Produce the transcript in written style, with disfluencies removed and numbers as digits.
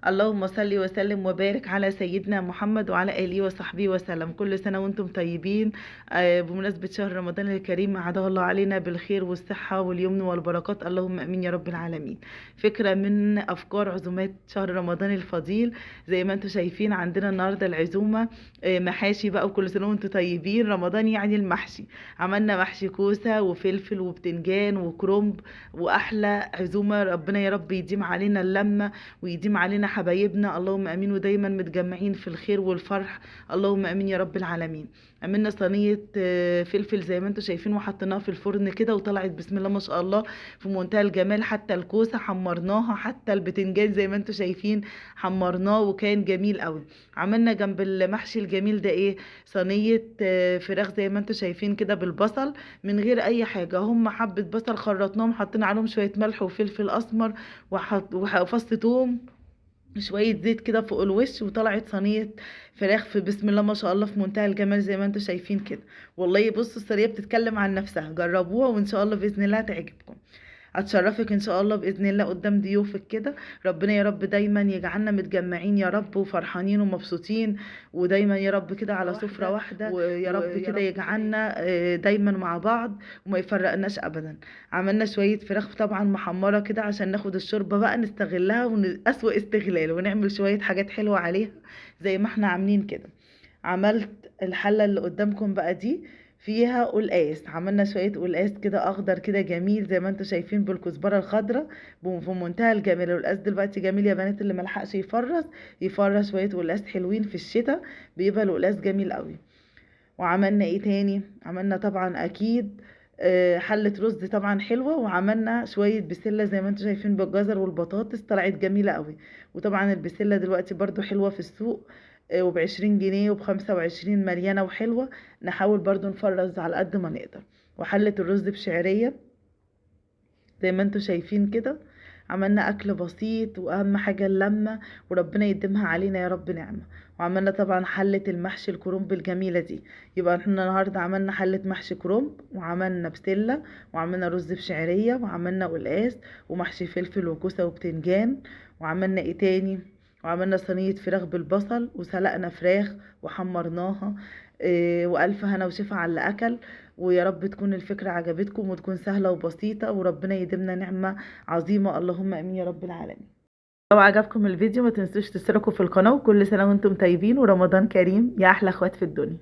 اللهم صل وسلم وبارك على سيدنا محمد وعلى آله وصحبه وسلم. كل سنة وانتم طيبين. بمناسبة شهر رمضان الكريم أعاده الله علينا بالخير والصحة واليمن والبركات، اللهم أمين يا رب العالمين. فكرة من أفكار عزومات شهر رمضان الفضيل. زي ما انتم شايفين عندنا النهاردة العزومة محاشي بقى، وكل سنة وانتم طيبين. رمضان يعني المحشي. عملنا محشي كوسة وفلفل وبتنجان وكرنب، وأحلى عزومة. ربنا يا رب يديم علينا اللمة ويديم علينا حبايبنا، اللهم امين، ودايما متجمعين في الخير والفرح، اللهم امين يا رب العالمين. عملنا صينيه فلفل زي ما انتم شايفين، وحطيناها في الفرن كده وطلعت بسم الله ما شاء الله في منتهى الجمال. حتى الكوسه حمرناها، حتى البتنجان زي ما انتم شايفين حمرناه وكان جميل قوي. عملنا جنب المحشي الجميل ده ايه؟ صينيه فراخ زي ما انتم شايفين كده بالبصل، من غير اي حاجه. هم حبه بصل خرطناهم، حطينا عليهم شويه ملح وفلفل اسمر وفص ثوم، شوية زيت كده فوق الوش، وطلعت صينية فراخ في بسم الله ما شاء الله في منتهى الجمال زي ما انتم شايفين كده. والله بصوا الصينية بتتكلم عن نفسها، جربوها وان شاء الله بإذن الله تعجبكم. هتشرفك ان شاء الله باذن الله قدام ضيوفك كده. ربنا يا رب دايما يجعلنا متجمعين يا رب وفرحانين ومبسوطين، ودايما يا رب كده على سفرة واحدة، ويا رب كده يجعلنا دايما مع بعض وما يفرقناش ابدا. عملنا شوية فراخ طبعا محمرة كده عشان ناخد الشوربة بقى نستغلها أسوأ استغلال، ونعمل شوية حاجات حلوة عليها زي ما احنا عاملين كده. عملت الحلة اللي قدامكم بقى دي فيها قلقاس. عملنا شوية قلقاس كده اخضر كده جميل زي ما انتم شايفين بالكزبرة الخضراء في منتهى الجمال. القلقاس دلوقتي جميل يا بنات، اللي ملحقش يفرز شوية قلقاس حلوين في الشتاء، بيبقى القلقاس جميل قوي. وعملنا ايه تاني؟ عملنا طبعا اكيد حلة رز طبعا حلوة، وعملنا شوية بسلة زي ما انتم شايفين بالجزر والبطاطس، طلعت جميلة قوي. وطبعا البسلة دلوقتي برضو حلوة في السوق، وب20 جنيه وب25 مليانة وحلوة. نحاول برضو نفرز على قد ما نقدر. وحلة الرز بشعرية زي ما انتم شايفين كده. عملنا اكل بسيط، واهم حاجة اللمة، وربنا يديمها علينا يا رب نعمة. وعملنا طبعا حلة المحشي الكرنب الجميلة دي. يبقى احنا النهاردة عملنا حلة محشي كرنب، وعملنا بسلة، وعملنا رز بشعرية، وعملنا قلقاس، ومحشي فلفل وكوسة وبتنجان. وعملنا ايه تاني؟ وعملنا صينية فراخ بالبصل، وسلقنا فراخ وحمرناها. وألف هنا وشفا على اللي أكل. ويا رب تكون الفكرة عجبتكم وتكون سهلة وبسيطة، وربنا يديمنا نعمة عظيمة، اللهم امين يا رب العالمين. لو عجبكم الفيديو ما تنسوش تشتركوا في القناة، وكل سنة وانتم طيبين ورمضان كريم يا احلى اخوات في الدنيا.